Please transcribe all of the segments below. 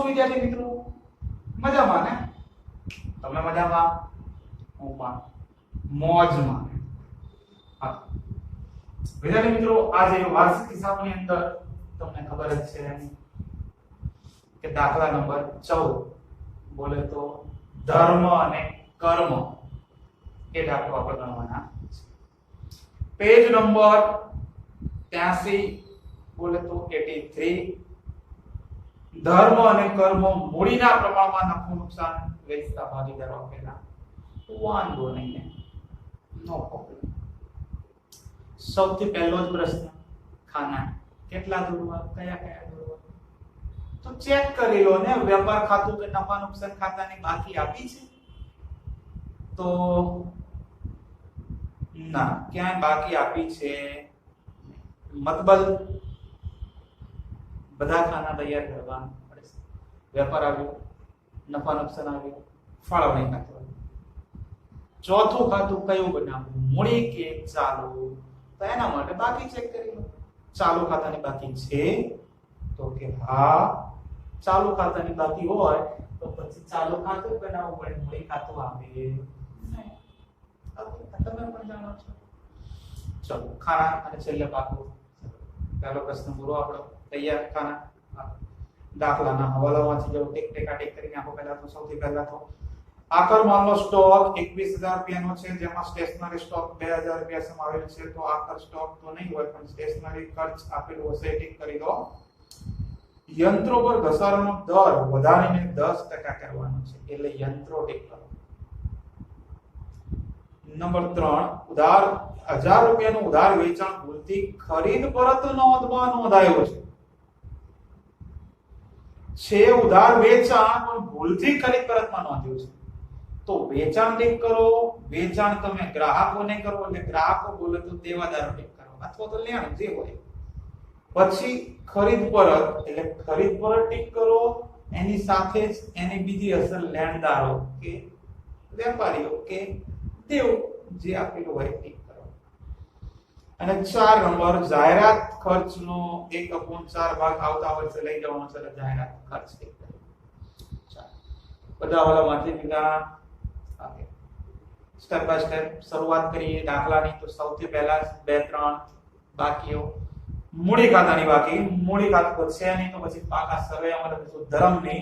વિદ્યાર્થી મિત્રો? મજામાં ને? તમે મજામાં? હું પણ મોજમાં. હા વિદ્યાર્થી મિત્રો, આજે વાર્ષિક હિસાબની અંદર તમને ખબર જ છે કે દાખલા નંબર 14 બોલે તો ધર્મ અને કર્મ એ દાખલો આપણે ગણવાના છે. પેજ નંબર 83 બોલે તો 83 ધર્મ અને કર્મ મૂડીના પ્રમાણમાં નફો નુકસાન વેચતા ભાગીદારો આપેલા. વાંધો નહીં, નો પ્રોબ્લેમ. સૌથી પહેલો જ પ્રશ્ન, ખાના કેટલા દોરવા, કયા કયા દોરવા? તો ચેક કરી લો ને, વેપાર ખાતું કે નફા નુકસાન ખાતાની બાકી આપી છે? તો ના, ક્યાંય બાકી આપી છે મતલબ બધા ખાના તૈયાર કરવા પડે. વેપાર આવ્યો, નફા નુકસાન આવ્યો, ફાળવણી ખાતું. ચોથું ખાતું કયું બનાવવું, મૂડી કે ચાલુ? તો એના માટે બાકી ચેક કરી લો. ચાલુ ખાતાની બાકી છે તો કે હા, ચાલુ ખાતાની બાકી હોય તો પછી ચાલુ ખાતું બનાવવું પડે, મૂડી ખાતું આવે નહીં. તમે પણ જાણો છો. ચલો ખાના અને છેલ્લે પાકું. પહેલો પ્રશ્ન પૂરો આપણો તૈયાર. ખાના દાખલાના હવાલામાંથી જો ટેક ટેક કરીને આપો. પહેલા તો સૌથી પહેલા તો આખર માલનો સ્ટોક 21000 રૂપિયાનો છે, જેમાં સ્ટેશનરી સ્ટોક 2000 રૂપિયા સમાવેલ છે. તો આખર સ્ટોક તો નહીં હોય, પણ સ્ટેશનરી ખર્ચ આપેલું હશે, ટિક કરી દો. યંત્રો પર ઘસારાનો દર વધારીને 10% કરવાનો છે, એટલે યંત્રો ટિક કરો. નંબર 3 ઉધાર 1000 રૂપિયાનું ઉધાર વેચાણ ભૂલથી ખરીદ પરત નોંધાયો છે ઉધાર વેચાણ પણ ભૂલથી ખરીદ પરતમાં નોંધ્યું છે. તો વેચાણ ટિક કરો. વેચાણ તમે ગ્રાહકોને કરો એટલે ગ્રાહકો બોલે તો દેવાદારો ટિક કરો, અથવા તો લેણ જે હોય. પછી ખરીદ પરત એટલે ખરીદ પરત ટિક કરો. એની સાથે જ એની બીજી અસર લેણદારો કે વેપારીઓ કે દેવ જે આપેલું હોય ટિક કરો. અને 4 નંબર જાહેરાત ખર્ચનો 1/4 ભાગ આવતા વર્ષે લઈ જવાનો છે, એટલે જાહેરાત ખર્ચ ટિક કરો. બધા વાળામાંથી બીજા ઓકે સ્ટેપ બાય સ્ટેપ શરૂઆત કરીએ દાખલાની. તો સૌથી પહેલા 2-3 બાકીઓ. મૂડી ખાતાની બાકી. મૂડી ખાતું તો છે નહીં, તો પછી પાકા સરવૈયામાં લખીશું ધર્મની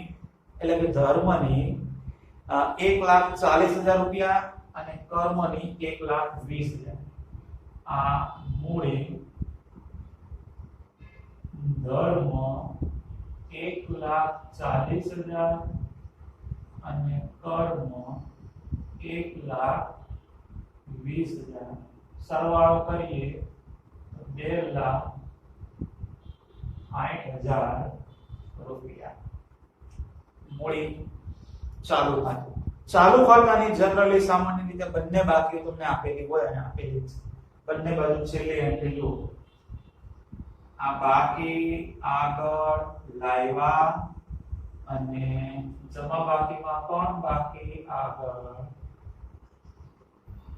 એટલે કે ધર્મની 1,40,000 રૂપિયા અને કર્મની 1,20,000. આ મૂડી ધર્મ 1,40,000 અને કર્મ 1,20,000. સરવાળો કરીએ તો 2,60,000 રૂપિયા. મૂડી ચાલુ ખાતું. ચાલુ ખાતાની જનરલી સામાન્ય રીતે બંને બાકીઓ તમને આપેલી હોય અને આપેલી છે. બંને બાજુ છેલ્લી એન્ટ્રી લો. આ બાકી આગળ લાવ્યા અને જમા બાકીમાં પણ બાકી આગળ.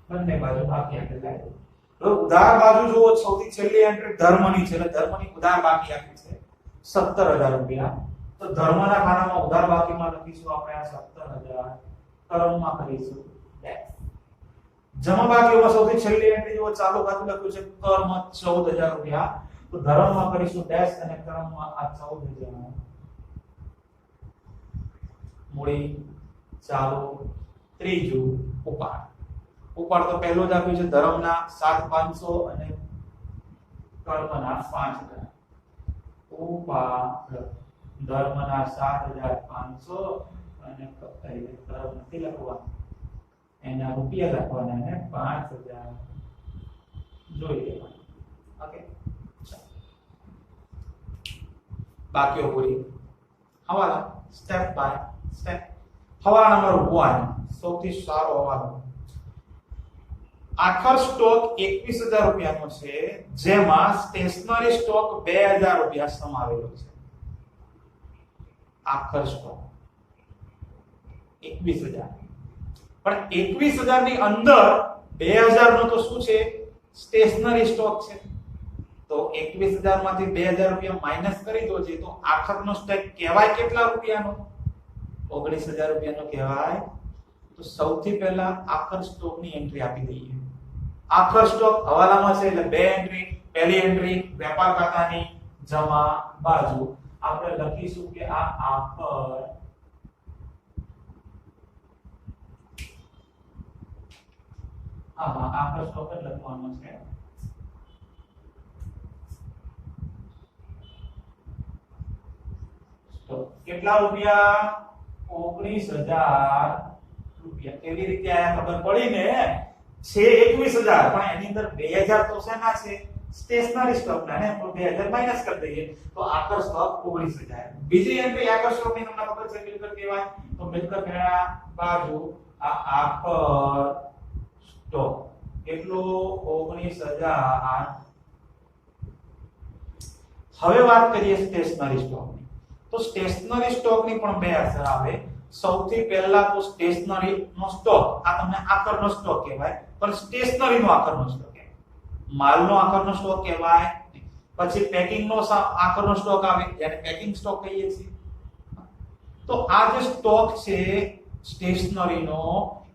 બંને બાજુ બાકી આપણે લાવ્યા. તો ઉધાર બાજુ જુઓ, સૌથી છેલ્લી એન્ટ્રી ધર્મની છે, એટલે ધર્મની ઉધાર બાકી આપી છે 17,000 રૂપિયા. તો ધર્મના ખાનામાં ઉધાર બાકીમાં લખીશું આપણે આ 17,000. કર્મમાં કરીશું જમા બાકીઓમાં સૌથી છેલ્લી એન્ટ્રી જુઓ, ચાલુ ખાતું લખ્યું છે કર્મ 14,000 રૂપિયા. તો ધર્મમાં કરીશું ડેશ અને કર્મમાં આ 14,000. મૂડી ચાલુ. ત્રીજું ઉપાડ. ઉપાડ તો પહેલો જ આપ્યું છે ધર્મના 7,500 અને કર્મના 5,000. ઉપાડ ધર્મના 7,500 અને કર્મ નથી લખવાનું, એના રૂપિયા લખવાના અને 5,000 જોઈ લેવાનું. ઓકે, બાકીઓ પૂરી. હવાલા સ્ટેપ બાય સ્ટેપ. હવાલા નંબર 1 સૌથી સારો હવાલો. આખર સ્ટોક 21,000 રૂપિયાનો છે, જેમાં સ્ટેશનરી સ્ટોક 2,000 રૂપિયા સમાવેલો છે. આખર સ્ટોક 21,000, પણ 21,000 ની અંદર 2,000 નો તો શું છે? સ્ટેશનરી સ્ટોક છે. તો 21,000 માંથી 2,000 રૂપિયા માઈનસ કરી દો છે તો આખરનો સ્ટોક કહેવાય કેટલા રૂપિયાનો? 19,000 રૂપિયાનો કહેવાય. તો સૌથી પહેલા આખર સ્ટોકની એન્ટ્રી આપી દઈએ. આખર સ્ટોક હવાલામાં છે એટલે બે એન્ટ્રી. પહેલી એન્ટ્રી વેપાર ખાતાની જમા બાજુ આપણે લખીશું કે આ આખર આખર સ્ટોક જ લખવાનો છે. સ્ટોક કેટલા રૂપિયા? 19,000 રૂપિયા. કેવી રીતે આયા ખબર પડી ને? છે 21,000 પણ એની અંદર 2,000 તો શેના છે? સ્ટેશનરી સ્ટોક ના ને. તો 2,000 માઈનસ કરી દઈએ તો આખર સ્ટોક 19,000. બીજી એન્ટ્રી આખર સ્ટોક ની તમને ખબર છે મિલકત કહેવાય. તો મિલકત ગણ્યા બાજુ આ આખર સ્ટોક કેટલો? 19,000. હવે વાત કરીએ સ્ટેશનરી સ્ટોકની. તો સ્ટેશનરી સ્ટોકની પણ બે અસર આવે. સૌથી પહેલા તો સ્ટેશનરી નો સ્ટોક આ તમને આખરનો સ્ટોક કહેવાય પણ સ્ટેશનરી નો આખરનો સ્ટોક કહેવાય. માલનો આખરનો સ્ટોક કહેવાય. પછી પેકિંગ નો આખરનો સ્ટોક આવે જેને પેકિંગ સ્ટોક કહીએ છીએ. તો આ જે સ્ટોક છે સ્ટેશનરીનો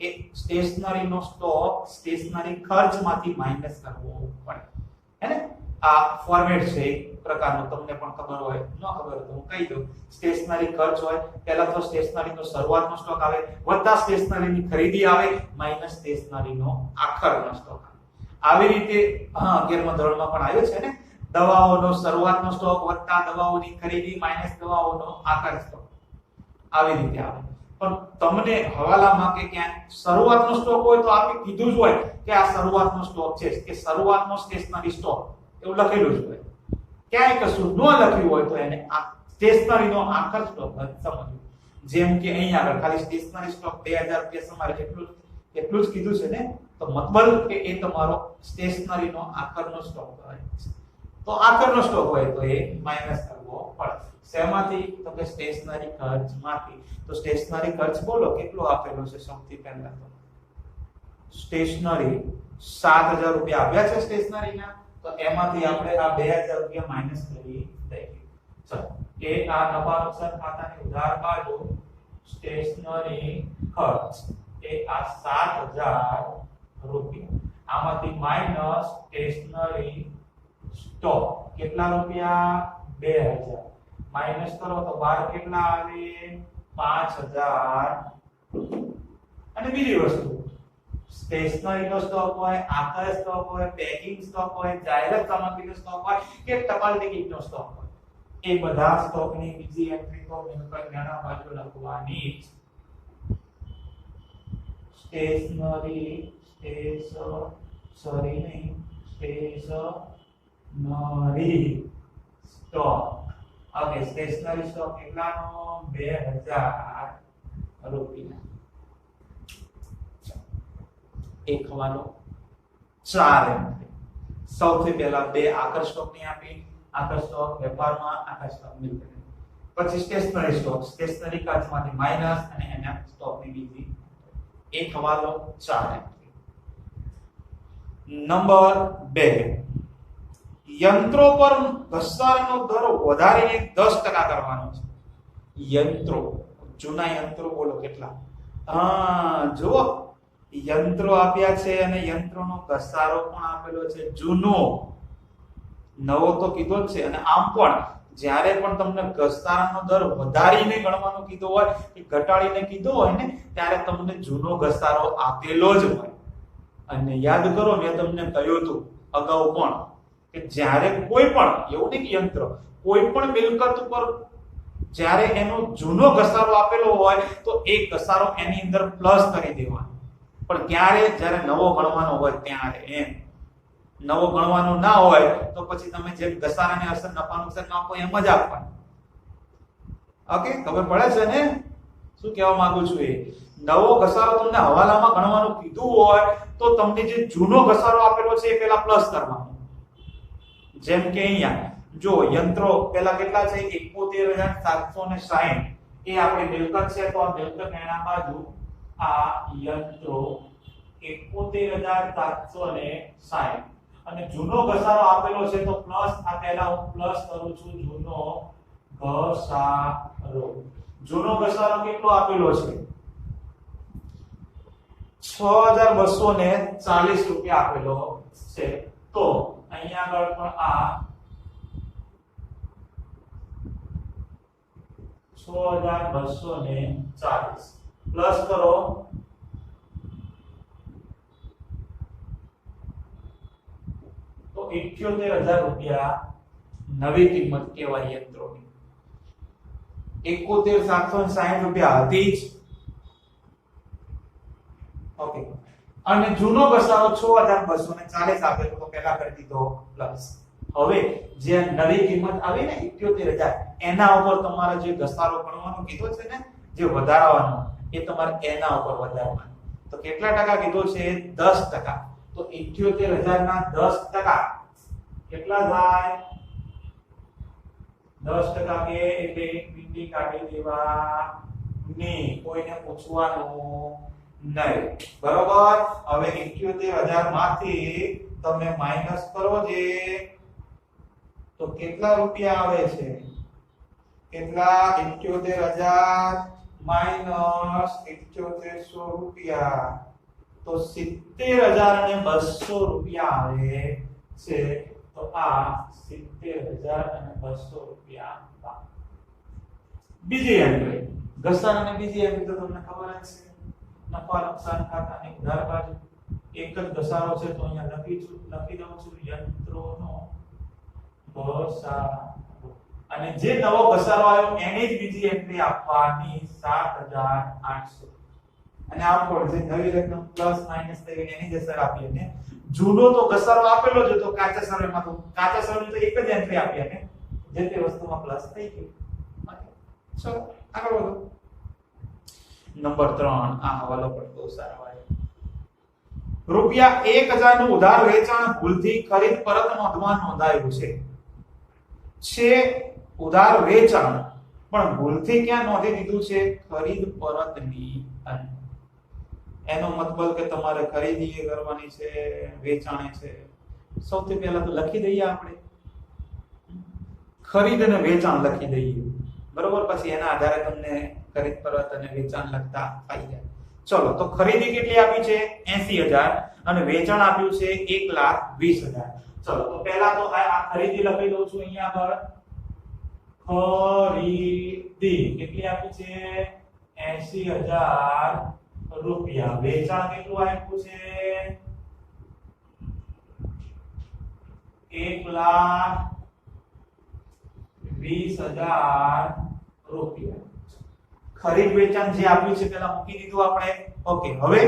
એ સ્ટેશનરીનો સ્ટોક સ્ટેશનરી ખર્ચમાંથી માઈનસ કરવો પડે. હે ને? આ ફોર્મેટ છે એક પ્રકારનું. તમને પણ ખબર હોય ન ખબર હોય તો હું કહી દઉં. સ્ટેશનરી ખર્ચ હોય પહેલા તો સ્ટેશનરીનો શરૂઆતનો સ્ટોક આવે વત્તા સ્ટેશનરીની ખરીદી આવે માઈનસ સ્ટેશનરીનો આખરનો સ્ટોક આવે. આવી રીતે 11મા ધોરણમાં પણ આવ્યો છે ને. દવાઓનો શરૂઆતનો સ્ટોક વત્તા દવાઓની ખરીદી માઈનસ દવાઓનો આખર સ્ટોક. આવી રીતે આવે. પણ તમને હવાલામાં કે ક્યાં શરૂઆતનો સ્ટોક હોય તો આપણે કીધું જ હોય કે આ શરૂઆતનો સ્ટોક છે કે શરૂઆતનો સ્ટેશનરી સ્ટોક એવું લખેલું જ હોય. ક્યાંય કશું ન લખ્યું હોય તો એને આ સ્ટેશનરીનો આખર સ્ટોક સમજવું. જેમ કે અહીં આગળ ખાલી સ્ટેશનરી સ્ટોક 2,000 રૂપિયા સમારે એટલું જ કીધું છે ને. તો મતલબ કે એ તમારો સ્ટેશનરીનો આખરનો સ્ટોક હોય છે. તો આખરનો સ્ટોક હોય તો એ માઈનસ કરવો પડે. શેમાંથી? તો કે સ્ટેશનરી ખર્ચમાંથી. તો સ્ટેશનરી ખર્ચ બોલો કેટલો આપેલો છે? સૌથી પહેલા તો સ્ટેશનરી 7,000 રૂપિયા આવ્યા છે સ્ટેશનરીના. તો એમાંથી આપણે આ 2,000 રૂપિયા માઈનસ કરી દઈએ. ચલો કે આ નફા નુકસાન ખાતાની ઉધાર બાજુ સ્ટેશનરી ખર્ચ એ આ 7,000 રૂપિયા. આમાંથી માઈનસ સ્ટેશનરી સ્ટોક કેટલા રૂપિયા? 2,000. માઈનસ કરો તો 12 કેટલા આવે? 5,000. અને બીજી વસ્તુ સ્ટેશનરીનો સ્ટોક હોય આખર સ્ટોક હોય પેકિંગ સ્ટોક હોય જાહેરાત સામગ્રીનો સ્ટોક હોય કે ટપાલ ટિકિટનો સ્ટોક હોય એ બધા સ્ટોકની બીજી એન્ટ્રી તો મિલકત ગણના બાજુ લખવાની જ. Stationery stock. Okay stationery stock કેટલાનો? 2,000 રૂપિયા. એક હવાલો 4 એન્ટ્રી. સૌથી પહેલા બે આખર સ્ટોકની આપી. આખર સ્ટોક વેપારમાં આખર સ્ટોક મિલકત. પછી સ્ટેશનરી સ્ટોક સ્ટેશનરી ખર્ચમાંથી માઈનસ અને એના સ્ટોકની બીજી એક હવાલો 4 એન્ટ્રી. નંબર 2 યંત્રો પર ઘસારાનો દર વધારીને 10% કરવાનો છે. યંત્રો જૂના યંત્રો બોલો કેટલા? જુઓ યંત્રો આપ્યા છે અને યંત્રોનો ઘસારો પણ આપેલો છે જૂનો. નવો તો કીધો જ છે. અને આમ પણ જ્યારે પણ તમને ઘસારાનો દર વધારીને ગણવાનો કીધો હોય કે ઘટાડીને કીધો હોય ને ત્યારે તમને જૂનો ઘસારો આપેલો જ હોય. અને યાદ કરો મેં તમને કહ્યું હતું અગાઉ પણ કે જ્યારે કોઈ પણ એવું નહીં કે યંત્ર કોઈ પણ મિલકત ઉપર જ્યારે એનો જૂનો ઘસારો આપેલો હોય તો એ ઘસારો એની અંદર પ્લસ કરી દેવાનો. પણ ક્યારે? જ્યારે નવો ગણવાનો હોય ત્યારે. એમ નવો ગણવાનો ના હોય તો પછી તમે જે ઘસારાની અસર નફા નુકસાન આપો એમ જ આપવાનું. ઓકે ખબર પડે છે ને શું કહેવા માંગુ છું? એ નવો ઘસારો તમને હવાલામાં ગણવાનું કીધું હોય તો તમને જે જૂનો ઘસારો આપેલો છે એ પહેલા પ્લસ કરવાનો. જેમ કે અહીંયા જો યંત્રો પહેલા કેટલા છે? 71,760 એ આપણી મિલકત છે. તો આ મિલકત એના બાજુ આ યંત્રો 71,760 અને જૂનો ઘસારો આપેલો છે તો પ્લસ આ પહેલા હું પ્લસ કરું છું જૂનો ઘસારો. જૂનો ઘસારો કેટલો આપેલો છે 6240 રૂપિયા આપેલો છે. તો અહીંયા આગળ પણ આ 6240 પ્લસ કરો તો 78000 રૂપિયા નવી કિંમત કહેવાય યંત્રોની. 71760 રૂપિયા હતી જ. ઓકે, અને જૂનો ઘસારો 6240 આપેલો તો પહેલા કરી દીધો પ્લસ. હવે જે નવી કિંમત આવી ને 78000 એના ઉપર તમારે જે ઘસારો ગણવાનો કીધો છે ને, જે વધારવાનો એ તમારે એના ઉપર વધારવાનો. તો કેટલા ટકા કીધો છે 10%. તો 78000 ના 10% કેટલા થાય 10% કે એટલે બિંદી કાઢી દેવા ની, કોઈને પૂછવાનું નહીં. બરોબર. હવે 78000 માંથી તમે માઈનસ કરો જે તો કેટલા રૂપિયા આવે છે? કેટલા 78000 માઈનસ 78000 રૂપિયા તો 70200 રૂપિયા આવે છે. તો આ 70200 રૂપિયા. બીજી એન્ટ્રી ઘસારા અને બીજી એન્ટ્રી તો તમને ખબર જ છે, નફા નુકસાન ખાતાની ઉધાર બાજુ. એક જ ઘસારો છે તો અહીંયા લખી દઉં છું યંત્રોનો ઘસારો. અને જે નવો ઘસારો આવ્યો એની જ બીજી એન્ટ્રી આપવાની 7800. અને આમ પણ જે નવી રકમ પ્લસ માઈનસ થઈને એની જ અસર આપીએ ને. જૂનો તો ઘસારો આપેલો જ હતો કાચા સમયમાં, તો કાચા સમયની તો એક જ એન્ટ્રી આપી ને, જે તે વસ્તુમાં પ્લસ થઈ ગયું. ચલો આગળ વધો. નંબર 3 આ હવાલો પણ બહુ સારો આવ્યો. રૂપિયા 1000 નું ઉધાર વેચાણ ભૂલથી ખરીદ પરત નોંધમાં નોંધાયું છે ઉધાર વેચાણ, પણ ભૂલથી ક્યાં નોંધી દીધું છે? ખરીદ પરતની અંદર. એનો મતલબ કે તમારે ખરીદી કરવાની છે, વેચાણ છે. સૌથી પહેલા તો લખી દઈએ આપણે ખરીદ અને વેચાણ લખી દઈએ. બરોબર. પછી એના આધારે તમને ખરીદ પરત અને વેચાણ લખતા આવી જાય. ચલો, તો ખરીદી કેટલી આપી છે 80000 અને વેચાણ આપ્યું છે 120000. ચલો, તો પહેલા તો આ ખરીદી લખી દઉં છું અહીંયા આગળ. ખરીદી કેટલી આપી છે 80000 રૂપિયા. વેચાણ કેટલું આપ્યું છે 120000 રૂપિયા. ખરીદ વેચાણ જે આપ્યું છે પેલા મૂકી દીધું આપણે. ઓકે, હવે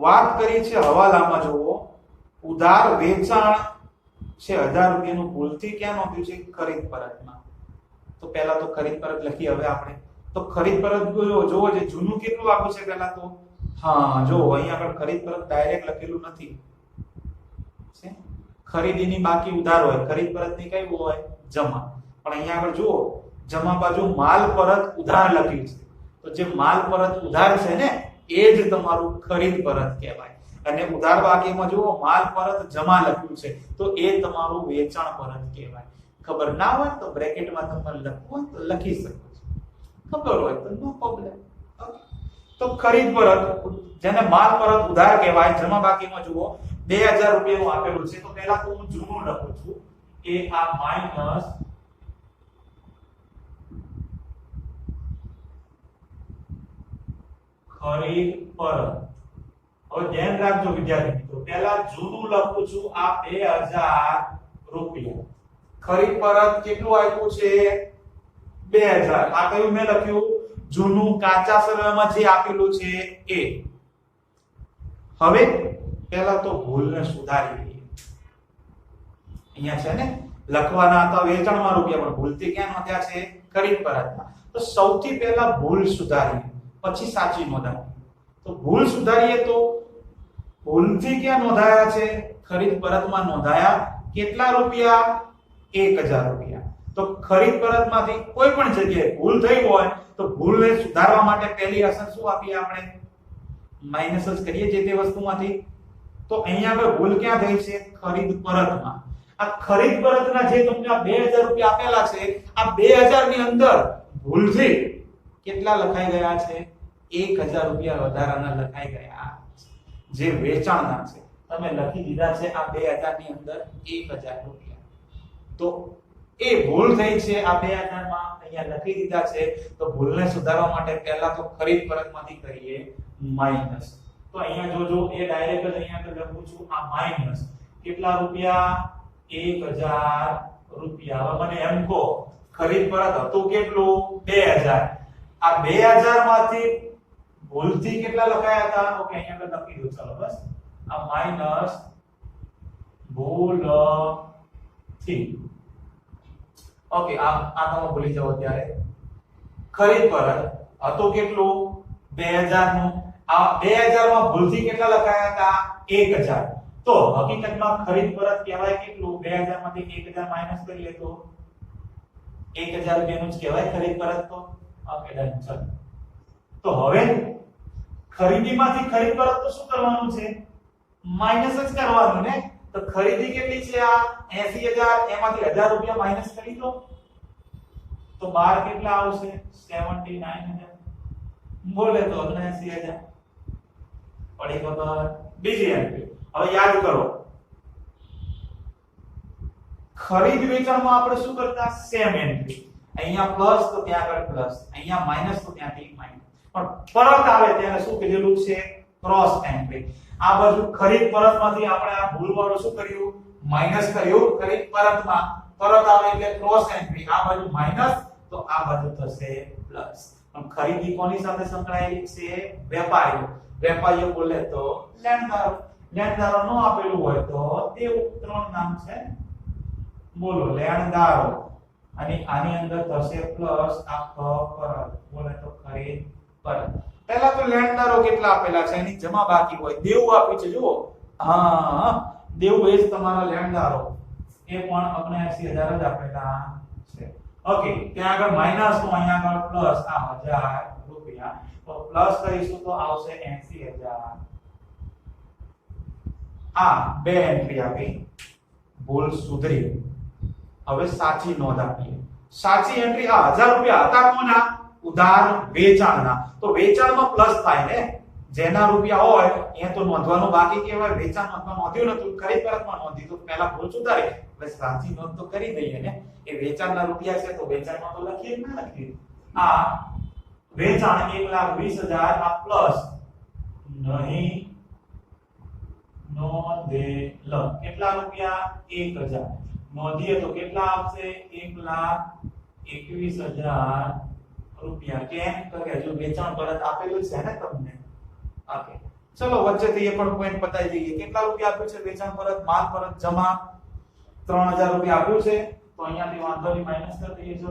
વાત કરી છે હવાલામાં. જુઓ, ઉધાર વેચાણ છે 1000 રૂપિયાનું, ભૂલથી ક્યાં નોંધ્યું છે? ખરીદ પરતમાં. તો પહેલા તો ખરીદ પરત લખી. હવે આપણે તો ખરીદ પરત જોવો, જે જૂનું કેટલું આપ્યું છે પહેલા તો. હા, જો અહીંયા આગળ ખરીદ પરત ડાયરેક્ટ લખેલું નથી. ખરીદીની બાકી ઉધાર હોય, ખરીદ પરતની કઈ હોય? જમા. પણ અહીંયા આગળ જુઓ, જમા બાજુ માલ પરત ઉધાર લખ્યું છે. તો જે માલ પરત ઉધાર છે ને એ જ તમારું ખરીદ પરત કહેવાય. અને ઉધાર બાકીમાં જુઓ માલ પરત જમા લખ્યું છે તો એ તમારું વેચાણ પરત કહેવાય. ખબર ના હોય તો બ્રેકેટમાં તમારે લખવું હોય તો લખી શકો છો, ખબર હોય તો નો પ્રોબ્લેમ. તો ખરીદ પરત જેને માલ પરત ઉધાર કહેવાય. જમા બાકીમાં જુઓ 2000 રૂપિયાનું આપેલું છે. તો પહેલા તો હું જૂનું લખું છું એ આ માઈનસ ખરીદ પરત. હવે ધ્યાન રાખજો વિદ્યાર્થી મિત્રો, પહેલા જૂનું લખું છું આ 2000 રૂપિયા. ખરીદ પરત કેટલું આપ્યું છે 2000. આ કયું મેં લખ્યું? જૂનું કાચા સમયમાં જે આપેલું છે એ. હવે પહેલા તો ભૂલને સુધારી લઈએ. અહીંયા છે ને લખવાના હતા વેચાણમાં રૂપિયા, પણ ભૂલથી ક્યાં નોંધ્યા છે? ખરીદ પરતમાં. તો સૌથી પહેલા ભૂલ સુધારીએ, પછી સાચી નોંધાવી. તો ભૂલ સુધારીએ તો ભૂલથી ક્યાં નોંધાયા છે? ખરીદ પરતમાં નોંધાયા. કેટલા રૂપિયા? 1000 રૂપિયા. તો ખરીદ પરતમાંથી કોઈ પણ જગ્યાએ ભૂલ થઈ હોય તો ભૂલને સુધારવા માટે પહેલી અસર શું આપીએ આપણે? માઈનસ જ કરીએ જે તે વસ્તુમાંથી. તો અહીંયા આગળ ભૂલ ક્યાં થઈ છે? ખરીદ પરતમાં. આ ખરીદ પરતના જે તમને આ 2000 રૂપિયા આપેલા છે, આ 2000 ની અંદર ભૂલથી કેટલા લખાઈ ગયા છે? 1000 રૂપિયા વધારાના લખાઈ ગયા જે વેચાણના છે. તમે લખી દીધા છે આ 2000 ની અંદર 1000 રૂપિયા. તો એ ભૂલ થઈ છે આ 2000 માં અહીંયા લખી દીધા છે. તો ભૂલને સુધારવા માટે પહેલા તો ખરીદ પરતમાંથી કરીએ માઈનસ. તો અહીંયા જોજો એ ડાયરેક્ટ જ અહીંયા આગળ લખું છું આ માઈનસ કેટલા રૂપિયા? 1000 રૂપિયા. હવે મને એમ કહો ખરીદ પરત હતું કેટલું? 2000. આ 2000 માંથી ભૂલથી કેટલા લખાયા હતા? ઓકે અહીંયા આગળ લખી દો. ચાલો બસ આ માઈનસ ભૂલથી. ઓકે આ તમે ભૂલી જાવ ત્યારે ખરીદ પરત હતું કેટલું? 2000 નું. આ 2000 માં ભૂલથી કેટલા લખાયા હતા? 1000. તો હકીકતમાં ખરીદ પરત કહેવાય કેટલું? 2000 માંથી 1000 માઈનસ કરી લે તો 1000 રૂપિયાનું જ કહેવાય ખરીદ પરત. તો ઓકે ડન. ચલો તો હવે ખરીદીમાંથી ખરીદ પરત તો શું કરવાનું છે? માઈનસ જ કરવાનું ને. તો ખરીદી કેટલી છે? આ 80000. એમાંથી 1000 રૂપિયા માઈનસ કરી દો તો બાર કેટલા આવશે? 79000. બોલે તો 79000 પડી ખબર. બીજી એન્ટ્રી હવે યાદ કરો. ખરીદ વેચાણમાં આપણે શું કરતા? Same entry. અહીંયા પ્લસ તો ત્યાં આગળ પ્લસ, અહીંયા માઈનસ તો ત્યાંથી માઈનસ. પણ પરત આવે ત્યારે શું કીધેલું છે? Cross entry. આ બાજુ ખરીદ પરતમાંથી આપણે આ ભૂલ વાળું શું કર્યું? માઈનસ કર્યું. ખરીદ પરતમાં પરત આવે એટલે ક્રોસ એન્ટ્રી. આ બાજુ માઈનસ તો આ બાજુ થશે પ્લસ. પણ ખરીદી કોની સાથે સંકળાયેલી છે? વેપારીઓ. વેપારીઓ બોલે તો લેણદારો. લેણદારો નો આપેલું હોય તો દેવું. ત્રણ નામ છે. બોલો લેણદારો. અને આની અંદર થશે પ્લસ આખો પરત. બોલે તો ખરીદ પરત. પહેલા તો લેણદારો કેટલા આપેલા છે એની જમા બાકી હોય. દેવું આપ્યું છે જુઓ. હા દેવું એ જ તમારા લેણદારો. એ પણ 79000 જ આપેલા છે. ઓકે ત્યાં આગળ માઈનસ તો અહીંયા આગળ પ્લસ આ 1000 રૂપિયા. તો પ્લસ કરીશું તો આવશે 80000. આ બે એન્ટ્રી આપી. ભૂલ સુધરી. હવે સાચી નોંધ આપીએ. સાચી એન્ટ્રી આ 1000 રૂપિયા હતા કોના? ઉધાર વેચાણના. તો વેચાણમાં પ્લસ થાય ને. જેના રૂપિયા હોય એ તો નોંધવાનું બાકી કહેવાય. વેચાણમાં નોંધ્યું નતું, ખરીદ પરતમાં નોંધી તો પહેલા ભૂલ સુધારી. હવે સાચી નોંધ તો કરી દઈએ ને. એ વેચાણના રૂપિયા છે તો વેચાણમાં તો લખીએ ના લખીએ. આ વેચાણ 1,20,000 આ પ્લસ નહીં નોંધેલ. કેટલા રૂપિયા? 1000. નોંધીએ તો કેટલા આવશે? 1,21,000 રૂપિયા. કેમ? તો કે હજુ વેચાણ પરત આપેલું છે ને તમને. ઓકે ચલો વચ્ચેથી એ પણ પોઈન્ટ બતાવી દઈએ. કેટલા રૂપિયા આપ્યું છે વેચાણ પરત? માલ પરત જમા 3000 રૂપિયા આપ્યું છે. તો અહીંયાથી વાંધો નહીં માઈનસ કરી દઈએ. ચલો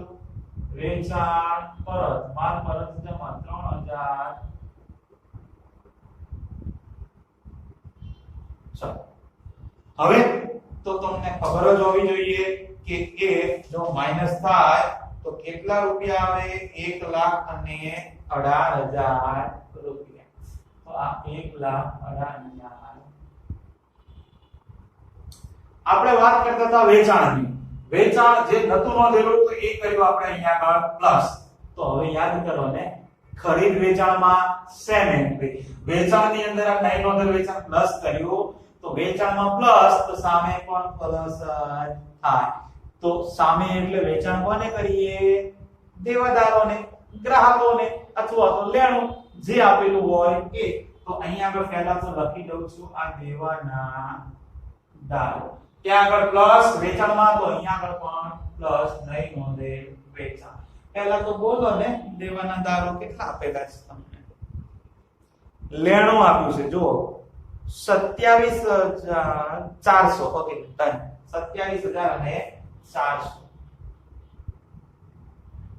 વેચાણ પરત માલ પરત જમા 3000. ચલો હવે તો તમને ખબર જ હોવી જોઈએ કે એ જો માઈનસ થાય તો કેટલા રૂપિયા આવે? 1,18,000 રૂપિયા. તો આ 1,18,000. આપણે વાત કરતા હતા વેચાણની. વેચાણ જે નતું નોંધેલું તો એ કર્યું આપણે અહીંયા આગળ પ્લસ. તો હવે યાદ કરો ને ખરીદ વેચાણમાં સેમ એન્ટ્રી. વેચાણની અંદર આ નહીં નોંધેલ વેચાણ પ્લસ કર્યું તો વેચાણમાં પ્લસ તો સામે પણ પ્લસ થાય. તો સામે એટલે વેચાણ કોને કરીએ? દેવાદારોને, ગ્રાહકોને અથવા તો લેણું જે આપેલું હોય એ. તો અહીંયા આગળ પહેલા તો લખી દઉં છું આ દેવાના દારો. ત્યાં આગળ પ્લસ વેચાણમાં તો અહીંયા આગળ પણ પ્લસ નહીં નોંધેલ વેચાણ. પહેલા તો બોલો ને દેવાના દારો કેટલા આપેલા છે તમને? લેણું આપ્યું છે જો 27,400. Okay done. 27,400.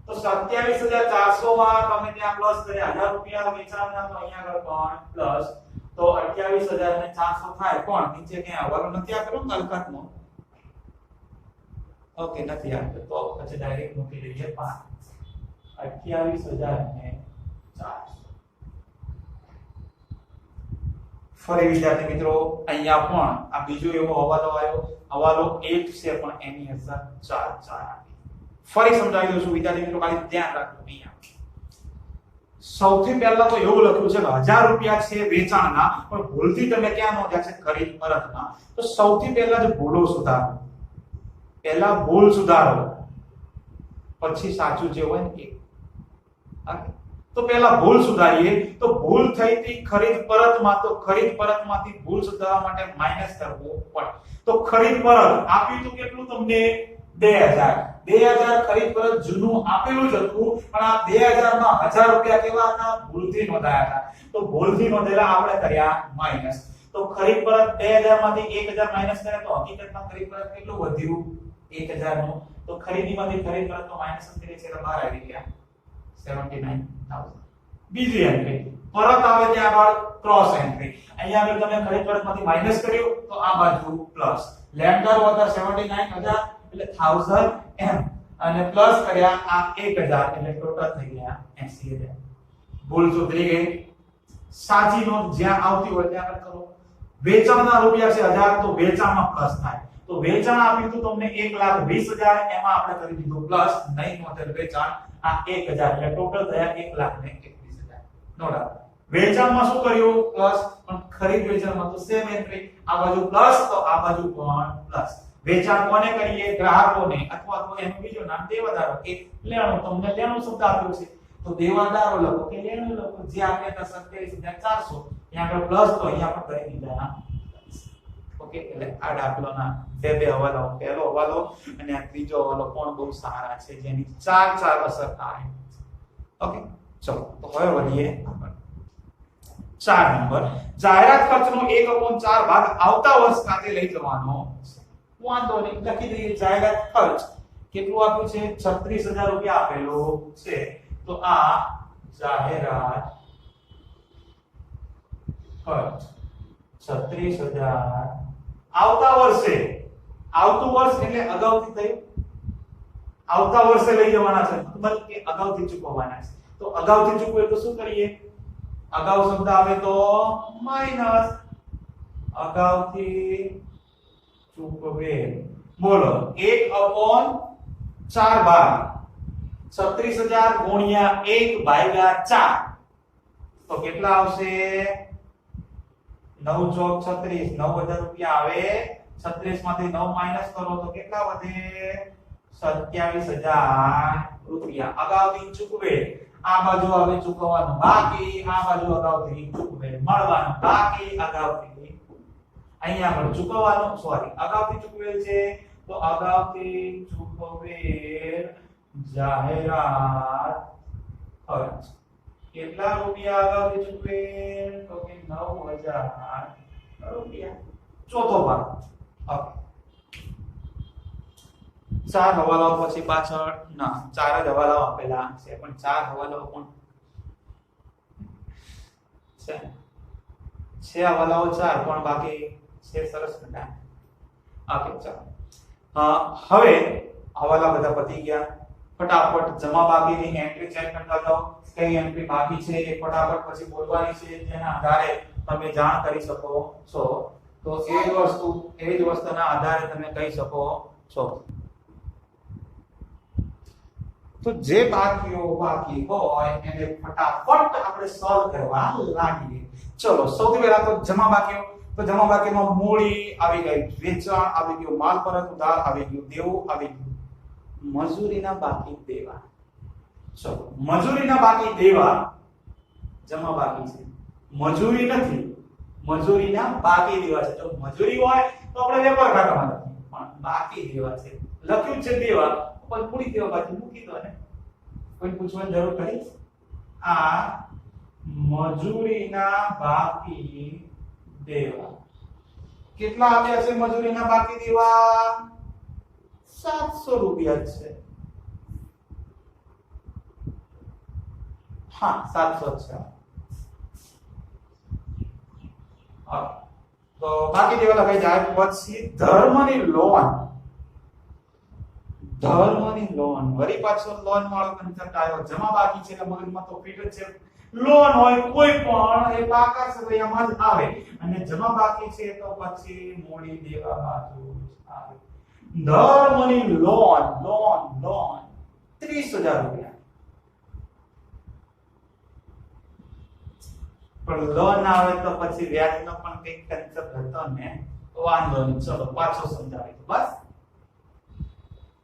તો 27,400 માં તમે ત્યાં પ્લસ કર્યા 1000 રૂપિયા વેચાણના તો અહીંયા આગળ પણ પ્લસ. તો 28,400 થાય. કોણ નીચે ક્યાં હવાલો નથી આપેલો કલકતનો? ઓકે નથી આપેલો તો પછી ડાયરેક્ટ મૂકી દઈએ 5. 28,400 ફરી વિદ્યાર્થી મિત્રો અહીંયા પણ આ બીજો એવો હવાલો આવ્યો, હવાલો 1 છે પણ એની અસર 4 આપી. ફરી સમજાવી દઉં છું વિદ્યાર્થી મિત્રો, ખાલી ધ્યાન રાખજો. અહીંયા સૌથી પહેલા તો એવું લખ્યું છે કે 1000 રૂપિયા છે વેચાણના, પણ ભૂલથી તમે ક્યાં નોંધ્યા છે ખરીદ પરતના. તો સૌથી પહેલા જ ભૂલો સુધારો, પહેલા ભૂલ સુધારો, પછી સાચું જે હોય ને એ. તો પહેલા ભૂલ સુધારીએ. તો ભૂલ થઈ હતી ખરીદ પરતમાં, તો ખરીદ પરતમાંથી ભૂલ સુધારવા માટે માઈનસ કરવું પડે. તો ખરીદ પરત આપ્યું તો કેટલું તમને 2000 ખરીદ પરત જૂનું આપેલું જ હતું, પણ આ 2000 માં 1000 રૂપિયા કેવા હતા? ભૂલથી નોંધાયા હતા. તો ભૂલથી નોંધેલા આપણે કર્યા માઈનસ. તો ખરીદ પરત 2000 માંથી 1000 માઈનસ કરે તો હકીકતમાં ખરીદ પરત કેટલું વધ્યું? 1000 નું. તો ખરીદીમાંથી ખરીદ પરત તો માઈનસ કરીએ છે એટલે બહાર આવી ગયા 79000. બીજી એન્ટ્રી પરત આવે ત્યાં આગળ ક્રોસ એન્ટ્રી. અહીંયા આગળ તમે ખરીદ પરતમાંથી માઈનસ કર્યું તો આ બાજુ પ્લસ. લેન્ડર હતા 79000 એટલે 1000 એમ, અને પ્લસ કર્યા આ 1000 એટલે ટોટલ થઈ ગયા 80000. ભૂલ સુધરી ગઈ. સાચી નોંધ જ્યાં આવતી હોય ત્યાં આગળ કરો. વેચાણના રૂપિયા છે 1000 તો વેચાણમાં પ્લસ થાય. તો વેચાણ આપ્યું તો તમને 1,20,000, એમાં આપણે કરી દીધું પ્લસ. નહીં નોંધેલ વેચાણ આ 1000 એટલે ટોટલ થયા 1,21,000. No doubt. વેચાણમાં શું કર્યું? પ્લસ. પણ ખરીદ વેચાણમાં તો સેમ એન્ટ્રી, આ બાજુ પ્લસ તો આ બાજુ પણ પ્લસ. વેચાણ કોને કરીએ? ગ્રાહકોને, અથવા તો એનું બીજું નામ દેવાદારો કે લેણું. તમને લેણું શબ્દ આપ્યો છે તો દેવાદારો લખો કે લેણું લખો. જે આપણે 27,400 ત્યાં આગળ પ્લસ તો અહીંયા પણ કરી દીધા. ઓકે, એટલે આ દાખલાના બે હવાલો, પહેલો હવાલો અને આ ત્રીજો હવાલો પણ બહુ સારા છે, જેની ચાર અસર થાય. ઓકે, ચલો તો હવે વધીએ આગળ. 4 નંબર, જાહેરાત ખર્ચનો 1/4 ભાગ આવતા વર્ષ ખાતે લઈ જવાનો છે. વાંધો નહીં, લખી દઈએ. જાહેરાત ખર્ચ કેટલું આપ્યું છે? 36,000 રૂપિયા આપેલો છે. તો આ જાહેરાત ખર્ચ 36,000 આવતા વર્ષે. આવતું વર્ષ એટલે અગાઉથી થયું. આવતા વર્ષે લઈ જવાના છે, મતલબ કે અગાઉથી ચૂકવવાના છે. તો અગાઉથી ચૂકવે તો શું કરીએ? અગાઉ શબ્દ આવે તો માઈનસ. અગાઉથી ચૂકવે. બોલો 1/4 ભાગ 36,000 ગુણ્યા 1/4 તો કેટલા આવશે? 9 ચોક 36, 9,000 રૂપિયા આવે. 36 માંથી 9 માઈનસ કરો તો કેટલા વધે? 27,000 રૂપિયા અગાઉથી ચૂકવે. આ બાજુ આવે ચૂકવવાનું બાકી, આ બાજુ અગાઉથી ચૂકવે મળવાનું બાકી. અગાઉથી અહીંયા પણ ચૂકવવાનું, સોરી અગાઉથી ચૂકવેલ છે તો અગાઉથી ચૂકવેલ જાહેરાત ખર્ચ કેટલા રૂપિયા અગાઉથી ચૂકવેલ? તો કે 9,000 રૂપિયા. ચોથો ભાગ. ઓકે, 4 હવાલાઓ પછી પાછળ ના 4 જ હવાલાઓ આપેલા છે, પણ 4 હવાલાઓ પણ છે હવાલાઓ 4 પણ બાકી છે. સરસ બેટા. ઓકે, ચાલો હવે હવાલા બધા પતી ગયા. ફટાફટ જમા બાકીની એન્ટ્રી ચેક કરતા જાઓ. કઈ એન્ટ્રી બાકી છે એ ફટાફટ પછી બોલવાની છે, જેના આધારે તમે જાણ કરી શકો છો. તો એ જ વસ્તુના આધારે તમે કહી શકો છો. તો જે બાકી હોય એને ફટાફટ આપણે સોલ્વ કરવા લાગીએ. ચલો સૌથી પહેલા તો જમા બાકીઓ. તો જમા બાકીમાં મૂડી આવી ગઈ, વેચાણ આવી ગયું, માલ પરત ઉધાર આવી ગયું, દેવું આવી ગયું, મજૂરીના બાકી દેવા. ચલો મજૂરીના બાકી દેવા જમા બાકી છે, મજૂરી નથી, મજૂરીના બાકી દેવા છે. જો મજૂરી હોય તો આપણે વેપાર ખાતામાં લખીએ, પણ બાકી દેવા છે લખ્યું છે દેવા, પણ પૂરી દેવા બાજુ મૂકી દો ને. કોઈ પૂછવાની જરૂર ખરી? આ મજૂરીના બાકી દેવા કેટલા આપ્યા છે? મજૂરીના બાકી દેવા 700 રૂપિયા છે. હા 700 છે. તો બાકી દેવા લખાઈ જાય. પછી ધર્મની લોન, ધર્મની લોન વળી પાછો લોન વાળો કન્સેપ્ટ આવ્યો. જમા બાકી છે એટલે મગજમાં તો ફિટ જ છે. લોન હોય કોઈ પણ એ પાકા સમયમાં જ આવે અને જમા બાકી છે તો પછી મૂડી દેવા બાજુ આવે. દર મહિને લોન 30,000 રૂપિયા. પણ લોન આવે તો પછી વ્યાજનો પણ કંઈક કન્સેપ્ટ હતો ને, વાંધો નહીં, ચલો પાછો સમજાવી દો. બસ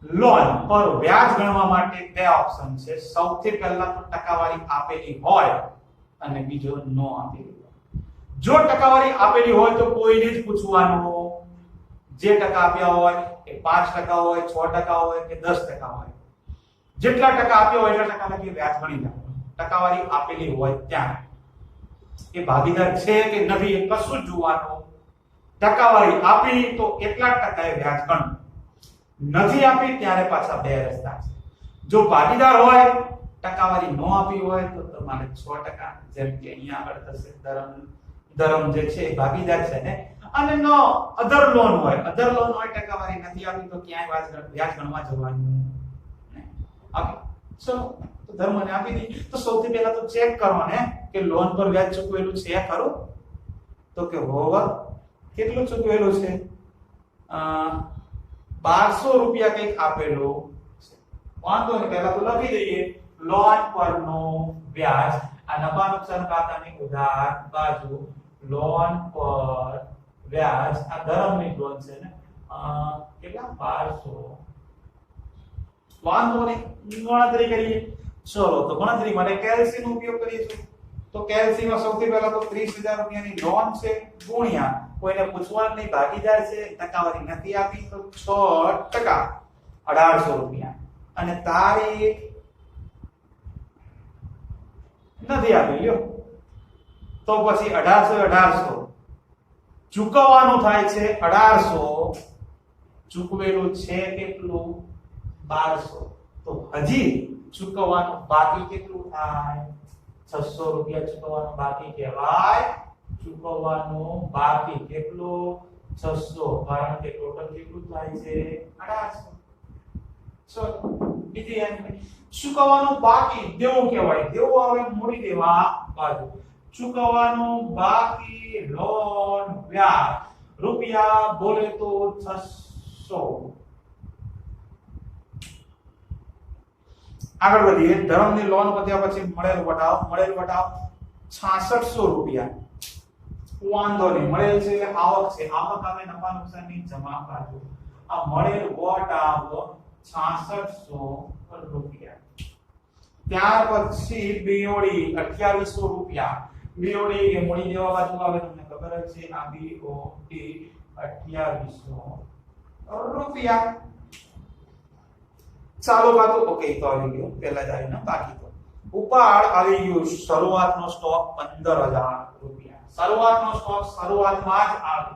લોન પર વ્યાજ ગણવા માટે બે ઓપ્શન છે. સૌથી પહેલા તો ટકાવારી આપેલી હોય અને બીજો નો આપેલી હોય. જો ટકાવારી આપેલી હોય તો કોઈને જ પૂછવાનું, જે ટકા આપ્યા હોય એ 5% હોય, 6% હોય કે 10% હોય, જેટલા ટકા આપ્યા હોય એટલા ટકા લખી વ્યાજ ગણી નાખવાનું. ટકાવારી આપેલી હોય ત્યાં એ ભાગીદાર છે કે નથી એ કશું જોવાનું. ટકાવારી આપી તો એટલા ટકાએ વ્યાજ ગણવું, નથી આપી ત્યારે પાછા બે રસ્તા છે. જો ભાગીદાર હોય, ટકાવારી નો આપી હોય તો તમારે 6%, જેમ કે અહીંયા આગળ થશે ધરમ જે છે ભાગીદાર છે ને, અને નો અધર લોન હોય, ટકાવારી નથી આપી તો ક્યાંય વ્યાજ ગણવા જવાનું ને. ઓકે, ચલો તો ધર્મને આપી દી. તો સૌથી પહેલા તો ચેક કરો ને કે લોન પર વ્યાજ ચૂકવેલું છે ખરું? તો કે હોવા કેટલું ચૂકવેલું છે? 1200 રૂપિયા કંઈક આપેલું છે. વાંધો નહીં, પહેલા તો લખી દઈએ લોન પરનો વ્યાજ. આ નફા નુકસાન ખાતાની ઉધાર બાજુ લોન પર વ્યાજ. આ ધરમની લોન છે ને, કેટલા? 1200. વાંધો નહીં, ગણતરી કરીએ. ચલો તો ગણતરી માટે કેલ્સી નો ઉપયોગ કરીશું. તો કેલ્સી માં સૌથી પહેલા તો 30,000 રૂપિયાની લોન છે ગુણ્યા કોઈને પૂછવાનું નહીં, ભાગીદાર છે, ટકાવારી નથી આપી તો 6%, 1800 રૂપિયા. અને તારીખ નથી આપી લ્યો તો પછી 1800 ચૂકવવાનું થાય છે 1800. ચૂકવેલું છે કેટલું? 1200. તો હજી ચૂકવવાનું બાકી કેટલું થાય? 600 રૂપિયા ચૂકવવાનું બાકી કહેવાય. ચૂકવવાનું બાકી કેટલું? 600, કારણ કે ટોટલ કેટલું થાય છે? 1800. ચલો બીજી એન્ટ્રી. ચૂકવવાનું બાકી દેવું કહેવાય. દેવું આવે મૂડી દેવા બાજુ. ચૂકવવાનું બાકી લોન વ્યાજ રૂપિયા બોલે તો 600. આગળ વધીએ. ધરમની લોન પત્યા પછી મળેલ વટાવ 6600 રૂપિયા. વાંધો નહીં, મળેલ છે એટલે આવક છે. આવક આવે નફા નુકસાનની જમા બાજુ. આ મળેલ વટાવ 6600 રૂપિયા. ત્યાર પછી બીઓડી 2800 રૂપિયા. બીઓડી એ મૂડી દેવા બાજુ આવે, તમને ખબર જ છે. આ બીઓડી 2800 રૂપિયા. ચાલો ખાતું ઓકે તો આવી ગયું, પહેલા જ આવ્યું ને, બાકી તો ઉપાડ આવી ગયું. શરૂઆતનો સ્ટોક 15000 રૂપિયા. શરૂઆતનો સ્ટોક શરૂઆતમાં જ આવે.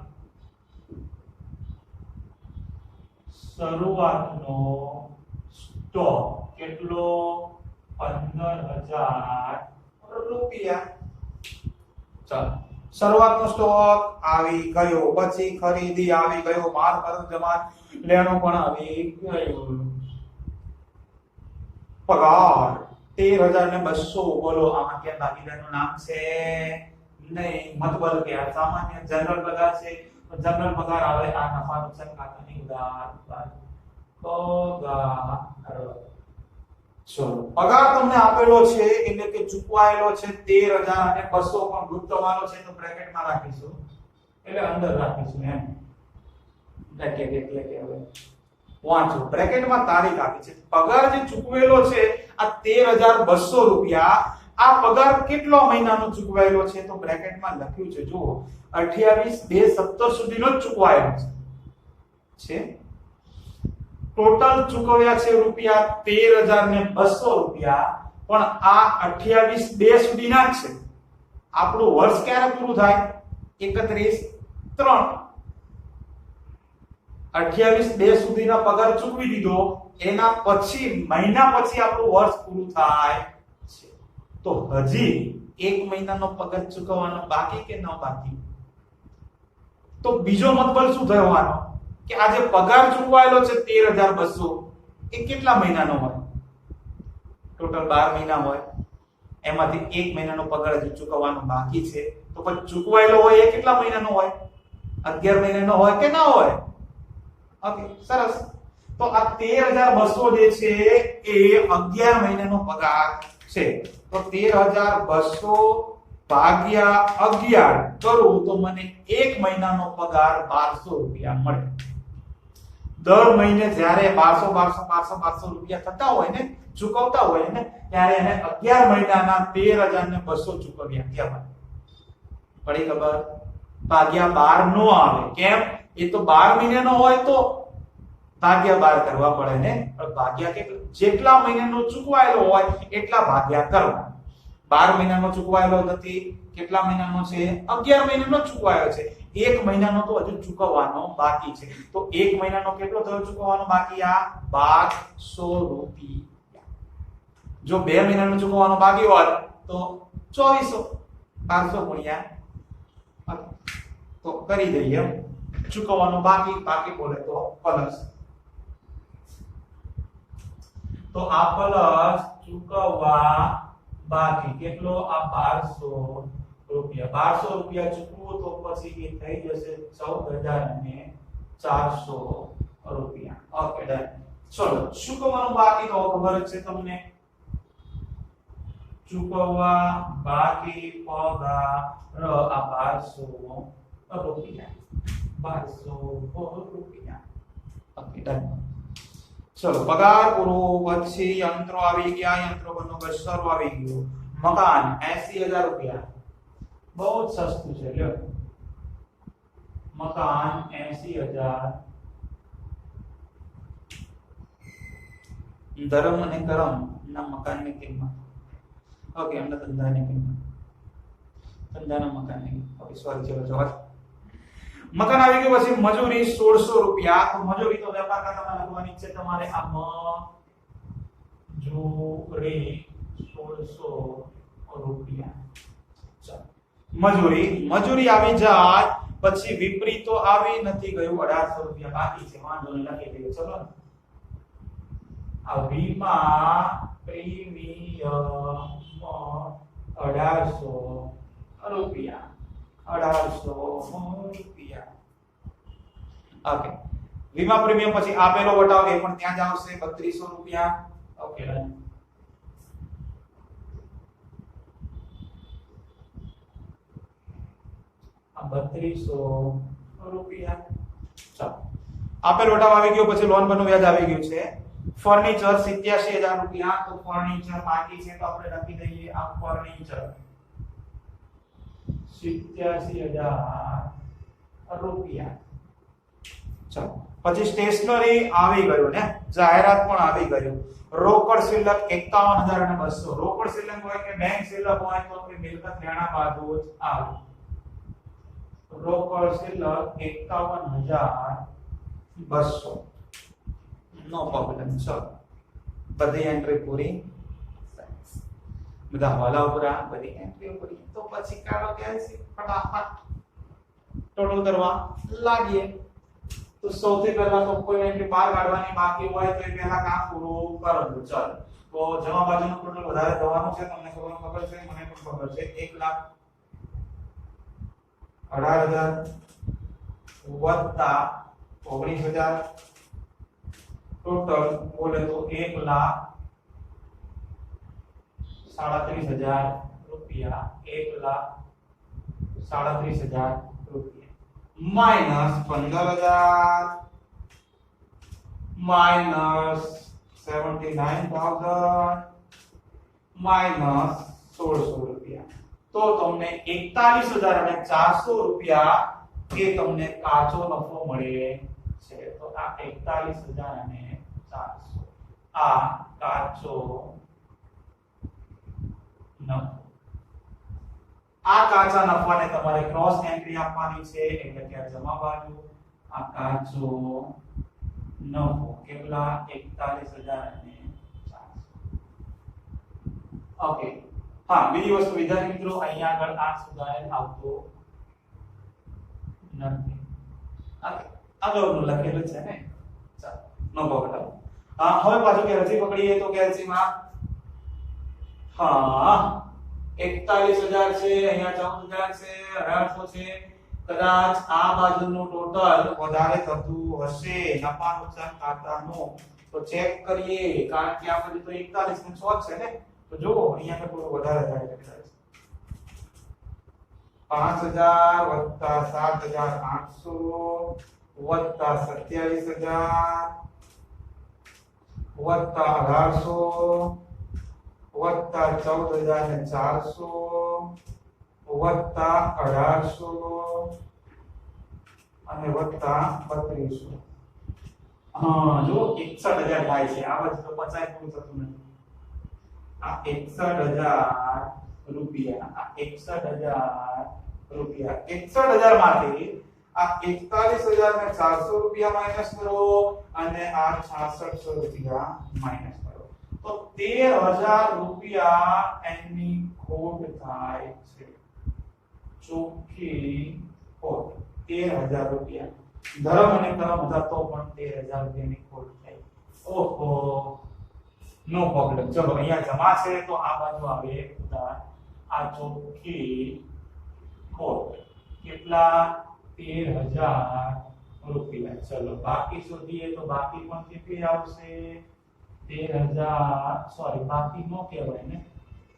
શરૂઆતનો સ્ટોક કેટલો? 15000 રૂપિયા. ચાલો શરૂઆતનો સ્ટોક આવી ગયો. પછી ખરીદી આવી ગયો, માલ ખર્ચ જમા લેણું પણ આવી ગયું. પગાર 13200. બોલો આમાં ક્યાં ભાગીદારનું નામ છે? નહીં. મતલબ કે આ સામાન્ય જનરલ પગાર છે. તો જનરલ પગાર આવે આ નફા નુકસાન ખાતાની ઉધાર બાજુ. ચલો પગાર તમને આપેલો છે એટલે કે ચૂકવાયેલો છે 13200, પણ ગુપ્તવાળો છે તો બ્રેકેટમાં રાખીશું, એટલે અંદર રાખીશું એમ. બ્રેકેટ એટલે કે હવે વાંચો, બ્રેકેટમાં તારીખ આપી છે. પગાર જે ચૂકવેલો છે આ 13200 રૂપિયા. આ પગાર કેટલા મહિનાનો ચૂકવાયેલો છે તો બ્રેકેટમાં લખ્યું છે, જુઓ 28/2/17 સુધીનો જ ચૂકવાયેલો છે. ટોટલ ચૂકવ્યા છે રૂપિયા 13200 રૂપિયા, પણ આ 28/2 સુધીના જ છે. આપણું વર્ષ ક્યારે પૂરું થાય? 31/3. 28/2 સુધીના પગાર ચૂકવી દીધો, એના પછી મહિના પછી આપણું વર્ષ પૂરું થાય છે. તો હજી એક મહિનાનો પગાર ચૂકવવાનો બાકી કે ન બાકી? તો બીજો મતલબ શું થવાનો કે આ જે પગાર ચૂકવાયેલો છે 13200 એ કેટલા મહિનાનો હોય? ટોટલ 12 મહિના હોય. એમાંથી 1 મહિનાનો પગાર હજી ચૂકવવાનો બાકી છે, તો પછી ચૂકવાયેલો હોય એ કેટલા મહિનાનો હોય? 11 મહિનાનો હોય કે ના હોય? ઓકે, સરસ. તો આ 13200 જે છે એ 11 મહિનાનો પગાર છે. તો 13200 ભાગ્યા 11 કરું તો મને 1 મહિનાનો પગાર 1200 રૂપિયા મળે. દર મહિને જ્યારે 1200 રૂપિયા થતા હોય ને, ચૂકવતા હોય ને, ત્યારે એને 11 મહિનાના 13200 ચૂકવ્યા કહેવાય. પડી ખબર? ભાગ્યા 12 નો આવે. કેમ? એ તો 12 મહિનાનો હોય તો ભાગ્યા 12 કરવા પડે ને. પણ ભાગ્યા કેટલા? જેટલા મહિનાનો ચૂકવાયેલો હોય એટલા ભાગ્યા કરવા. 12 મહિનાનો ચૂકવાયેલો નથી, કેટલા મહિનાનો છે? 11 મહિનાનો ચૂકવાયો છે. 1 મહિનાનો તો હજુ ચૂકવવાનો બાકી છે. તો 1 મહિનાનો કેટલો થયો ચૂકવવાનો બાકી? આ 1200 રૂપિયા. જો 2 મહિનાનો ચૂકવવાનો બાકી હોત તો 2400. 1200 ગુણ્યા તો કરી દઈએ. ચૂકવવાનો બાકી બોલે તો પ્લસ. તો આ પ્લસ ચૂકવવા બાકી કેટલો? આ 1200 રૂપિયા. 1200 રૂપિયા ચૂકવું તો પછી એ થઈ જશે 14400 રૂપિયા. Okay, done. ચલો, ચૂકવવાનું બાકી તો ખબર જ છે તમને. ચૂકવવા બાકી પગાર આ 1200 રૂપિયા. 1200 રૂપિયા. Okay, done. ચલો, પગાર પૂરો. પછી યંત્રો આવી ગયા, યંત્રો પરનો ઘસારો આવી ગયો. મકાન 80000 રૂપિયા. બહુ જ સસ્તું છે, લ્યો. મકાન 80000. ધર્મ અને કરમ ના મકાનની કિંમત. ઓકે, એમના ધંધાની કિંમત. ધંધાના મકાનની કિંમત. ઓકે, સોરી, ચલો જવા. મકાન આવી ગયું. પછી મજૂરી 1600 રૂપિયા. તો મજૂરી તો વેપાર ખાતામાં લખવાની છે તમારે. આ મજૂરી 1600 રૂપિયા. મજૂરી આવી જાય. પછી વિપરીતો આવી નથી ગયું. 1800 રૂપિયા બાકી છે. વાંધો નહીં, લખી દઈએ. ચલો, આ વીમા પ્રીમિયમ 1800 રૂપિયા. 1800 રૂપિયા. ઓકે, વીમા પ્રીમિયમ પછી આપેલો વટાવ એ પણ ત્યાં જ આવશે. 3200 રૂપિયા. Okay, done. આ 3200 રૂપિયા. ચાલો, આપેલ વટાવ આવી ગયો. પછી લોન પરનું વ્યાજ આવી ગયું છે. ફર્નિચર 87000 રૂપિયા. તો ફર્નિચર બાકી છે તો આપણે લખી દઈએ. આ ફર્નિચર 87000 રૂપિયા. ચાલો, પછી સ્ટેશનરી આવી ગયું ને, જાહેરાત પણ આવી ગયું. રોકડ શિલ્લક 51200. રોકડ શિલ્લક હોય કે બેંક શિલ્લક હોય તો એ મિલકત લેણા બાજુ જ આવે. રોકડ શિલ્લક 51200. નો પ્રોબ્લેમ. ચલો, બધી એન્ટ્રી પૂરી. બધા હવાલા પૂરા, બધી એન્ટ્રી પૂરી. તો પછી કાઢો કેલ્સી ફટાફટ ટોટલ કરવા લાગીએ. તો સૌથી પહેલા તો કોઈ એન્ટ્રી બહાર કાઢવાની બાકી હોય તો એ પહેલા કામ પૂરું કરવું. ચાલો, તો જમા બાજુનું ટોટલ વધારે થવાનું છે. તમને ખબર છે, મને પણ ખબર છે. 1,18,000 વત્તા 19,000 ટોટલ બોલે તો 1,37,000 રૂપિયા. 1,37,000 રૂપિયા માઈનસ 15,000 માઈનસ 79,000 માઈનસ 1600 રૂપિયા. તો તમને 41,400 રૂપિયા એ તમને કાચો નફો મળે છે. તો આ 41,400 આ કાચો નફો. આ કાચા નફાને તમારે ક્રોસ એન્ટ્રી આપવાની છે, એટલે કે જમા બાજુ. આ કાચો નફો કેટલા? 41,400. ઓકે, હા, બીજી વસ્તુ વિદ્યાર્થી મિત્રો, અહીંયા આગળ આ સુધારેલ આવતો નથી. આગળનું લખેલું છે ને. ચાલો, નો પ્રોબ્લેમ. હવે પાછું કે રજી પકડીએ તો કેલ્સીમાં હા 41,000 છે, અહીંયા 14,000 છે, 1800 છે. કદાચ આ બાજુનું ટોટલ વધારે થતું હશે નફા નુકસાન ખાતાનું, તો ચેક કરીએ, કારણ કે આ બાજુ તો 41 ને 100 છે ને, તો જો અહીંયા તો થોડું વધારે થાય છે. 5,000 વત્તા 7,800 વત્તા 27,000 વત્તા 1,800 વત્તા 14,400 વત્તા 1,800 અને વત્તા 3,200. હા જો 61,000 થાય છે. આ બાજુ તો 50 પૂરું થતું નથી. આ 61,000 રૂપિયા, આ 61,000 રૂપિયા, 61,000 માંથી આ 41,400 રૂપિયા માઈનસ કરો અને આ 6600 રૂપિયા માઈનસ કરો, તો 13,000 રૂપિયા એની ખોટ થાય છે. ચોખ્ખી ખોટ 13,000 રૂપિયા. ધર્મ અને કર્મ હતા તો પણ 13,000 રૂપિયાની ખોટ થાય. ઓહો, નો પ્રોબ્લેમ. ચલો અહીંયા જમા છે તો આ બાજુ આવે ઉધાર. આ ચોખ્ખી ખોટ કેટલા? 13,000 રૂપિયા. ચલો બાકી શોધીએ તો બાકી પણ કેટલી આવશે? 13,000. સોરી, બાકી નો કહેવાય ને,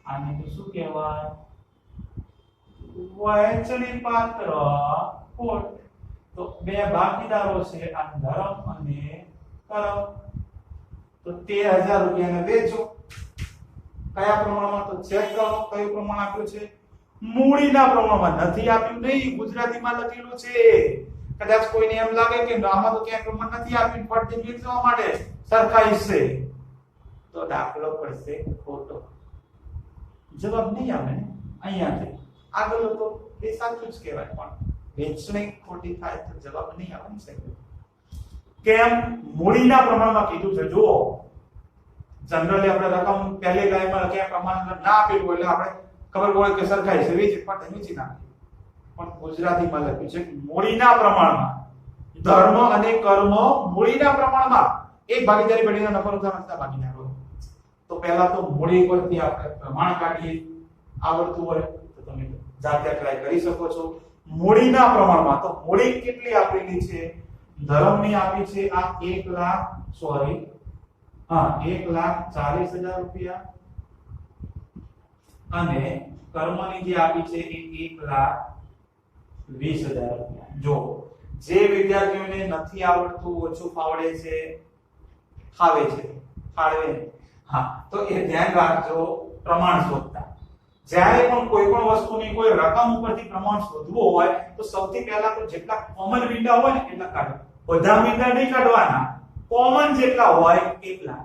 આને તો શું કહેવાય? વહેંચણી પાત્ર ખોટ. તો બે ભાગીદારો છે, આ ધર્મ અને કર્મ. તો 13,000 રૂપિયાને વેચો. કયા પ્રમાણમાં? તો ચેક કરો કયું પ્રમાણ આપ્યું છે. મૂડીના પ્રમાણમાં નથી આપ્યું, નહીં, ગુજરાતીમાં લખેલું છે. કદાચ કોઈને એમ લાગે કે આમાં તો ક્યાંય પ્રમાણ નથી આપ્યું, ફરતી વેચવા માટે સરખાઈ છે, તો દાખલો પડશે ખોટો. જવાબ નહીં આવે ને અહીંયાથી. આગળ તો એ સાચું જ કહેવાય, પણ વેચણી ખોટી થાય તો જવાબ નહીં આવે ને સાહેબ. કેમ? મૂડીના પ્રમાણમાં કીધું છે. જુઓ, જનરલી આપણે રકમ પહેલી લાઈનમાં ક્યાં પ્રમાણ ના આપેલું એટલે આપણે ખબર હોય કે સરખાઈ છે, વેચી પણ વેચી નાખી. પણ ગુજરાતીમાં લખ્યું છે મૂડીના પ્રમાણમાં. ધર્મ અને કર્મ મૂડીના પ્રમાણમાં. એક ભાગીદારી પેઢીના નફા નુકસાન હતા ભાગીદારો. તો પહેલા તો મૂડી પરથી આપણે પ્રમાણ કાઢીએ. આવડતું હોય તો તમે જાતે ટ્રાય કરી શકો છો. મૂડીના પ્રમાણમાં તો મૂડી કેટલી આપેલી છે? ધર્મની આપી છે આ 1,40,000 રૂપિયા અને કર્મની જે આપી છે એ 1,20,000 રૂપિયા. જો જે વિદ્યાર્થીઓને નથી આવડતું, ઓછું ફાવડે છે, ફાવે છે, ફાળવે, હા, તો એ ધ્યાન રાખજો. પ્રમાણ શોધતા જ્યારે પણ કોઈ પણ વસ્તુની કોઈ રકમ ઉપરથી પ્રમાણ શોધવું હોય તો સૌથી પહેલા તો જેટલા કોમન મીંડા હોય ને એટલા કાઢો. બધા મીંડા નહીં કાઢવાના, કોમન જેટલા હોય એટલા.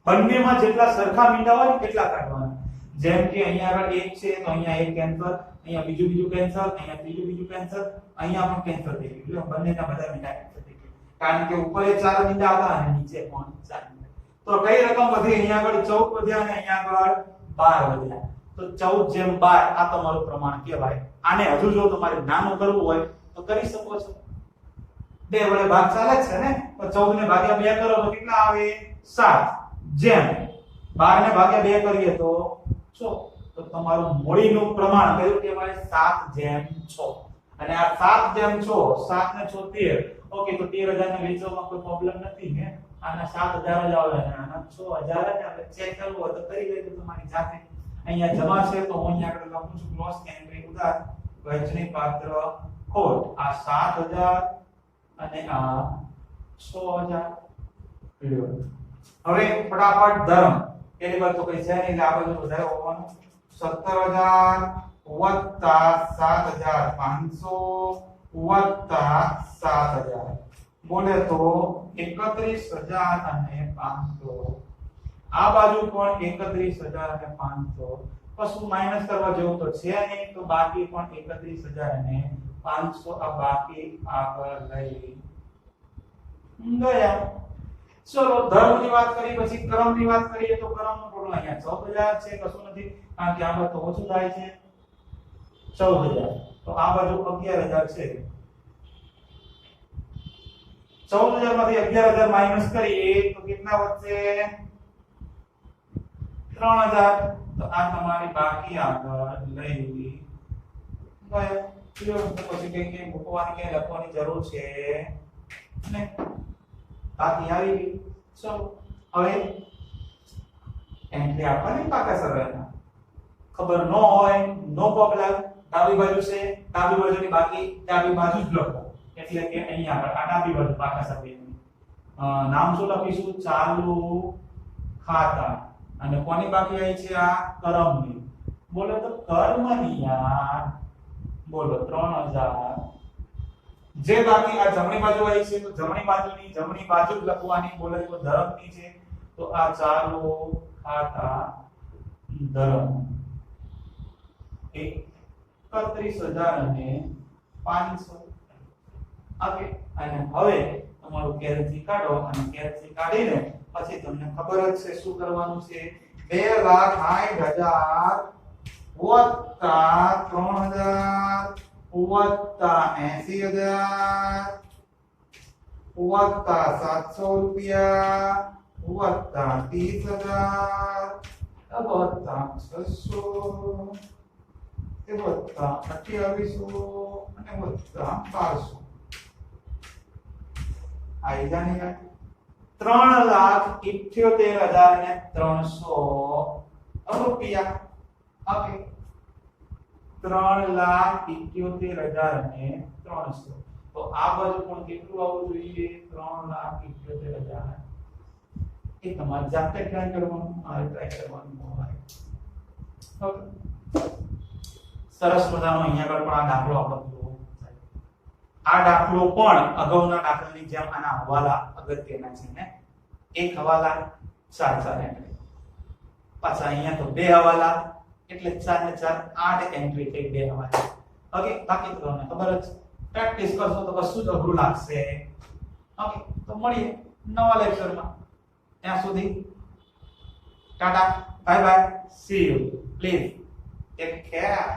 બંનેમાં જેટલા સરખા મીંડા હોય એટલા કાઢવાના. જેમ કે અહીંયા આગળ 1 છે તો અહીંયા 1 કેન્સલ, અહીંયા બીજું કેન્સલ, અહીંયા ત્રીજું કેન્સલ, અહીંયા પણ કેન્સલ થઈ ગયું. એટલે બંનેના બધા મીંડા કેન્સલ થઈ ગયા, કારણ કે ઉપર 4 મીંડા હતા અને નીચે પણ 4 મીંડા. તો કઈ રકમ વધી? અહીંયા આગળ 14 વધ્યા અને અહીંયા આગળ 12 વધ્યા. તો 14/12 આ તમારું પ્રમાણ કહેવાય. આને હજુ જો તમારે નાનું કરવું હોય તો કરી શકો છો. 2 વડે ભાગ ચાલે છે ને, તો 14 ને ભાગ્યા 2 કરો તો કેટલા આવે? 7. જેમ 12 ને ભાગ્યા 2 કરીએ તો 6. તો તમારું મૂડીનું પ્રમાણ કયું કહેવાય? 7/6. અને આ 7/6, 7 ને 6 13. ઓકે, તો 13,000 ને વેચવામાં કોઈ પ્રોબ્લેમ નથી ને. આના 7,000 જ આવે અને આના 6,000 જ આવે. ચેક કરવું હોય તો કરી લેજો તમારી જાતે. અહીંયા જમા છે તો હું અહીંયા આગળ લખું છું ક્લોઝ એન્ટ્રી ઉધાર વહેંચણી પાત્ર ખોટ. આ 7,000 અને આ 6,000. હવે ફટાફટ ધર્મ એની બાજુ કઈ છે નહીં એટલે આ બાજુ વધારે હોવાનું. 17,000 વત્તા 7,500 વત્તા 7,000 બોલે તો 31,000 અને 500. આ બાજુ પણ 31,000 અને 500. કશું માઈનસ કરવા જેવું તો છે નહીં, તો બાકી પણ 31,000 અને 500. આ બાકી આગળ લઈ ગયા. ચલો ધર્મની વાત કરી, પછી કર્મની વાત કરીએ તો કર્મનો ટોટલ અહીંયા 14,000 છે. કશું નથી, કારણ કે આ બાજુ તો ઓછું થાય છે. 14,000 તો આ બાજુ 11,000 છે. 14,000 માંથી 11,000 માઈનસ કરીએ તો કેટલા વધશે? 3,000. તો આ તમારી બાકી આગળ લઈ ગયા. ક્લિયર? તો પછી કઈ મૂકવાની કે લખવાની જરૂર છે ને બાકી આવી ગઈ. ચલો હવે એન્ટ્રી આપવાની પાકા સરળના ખબર ન હોય નો પ્રોબ્લેમ. ડાબી બાજુ છે, ડાબી બાજુની બાકી ડાબી બાજુ જ લખો. એટલે કે અહીં આગળ આ ડાબી બાજુ પાકા સરળની નામ શું લખીશું? ચાલુ ખાતા. અને કોની બાકી આવી છે? આ કર્મની. બોલો તો કર્મની યાર. બોલો 3000. જે બાકી આ જમણી બાજુ આવી છે તો જમણી બાજુ જ લખવાની. બોલે તો ધર્મની છે તો આ ચાલુ ખાતા ધર્મ 31,500. ઓકે. અને હવે તમારું કેલ્સી કાઢો અને કેલ્સી કાઢીને પછી તમને ખબર જ છે શું કરવાનું છે. 2,60,000 વત્તા 3,000 વત્તા 80,000 વત્તા 700 રૂપિયા વત્તા 30,000 વત્તા 600 વત્તા 2800 અને વત્તા 1200. આવી જાને 3,78,300 રૂપિયા. ઓકે. 3,78,300. તો આ બાજુ પણ કેટલું આવવું જોઈએ? 3,78,000. એ તમારે જાતે ટ્રાય કરવાનું, મારે ટ્રાય કરવાનું હોય. ઓકે. સરસ મજાનો અહીંયા આગળ પણ આ દાખલો આપણો આ દાખલો પણ અગાઉના દાખલાની જેમ આના હવાલા અગત્યના છે ને. એક હવાલા 4 એન્ટ્રી. પાછા અહીંયા તો બે હવાલા એટલે 4 ને 4 8 એન્ટ્રી થઈ બે હવાલા. ઓકે. બાકી તો તમને ખબર જ પ્રેક્ટિસ કરશો તો કશું જ અઘરું લાગશે. ઓકે. તો મળીએ નવા લેક્ચરમાં. ત્યાં સુધી Tata bye bye see you. Please take care.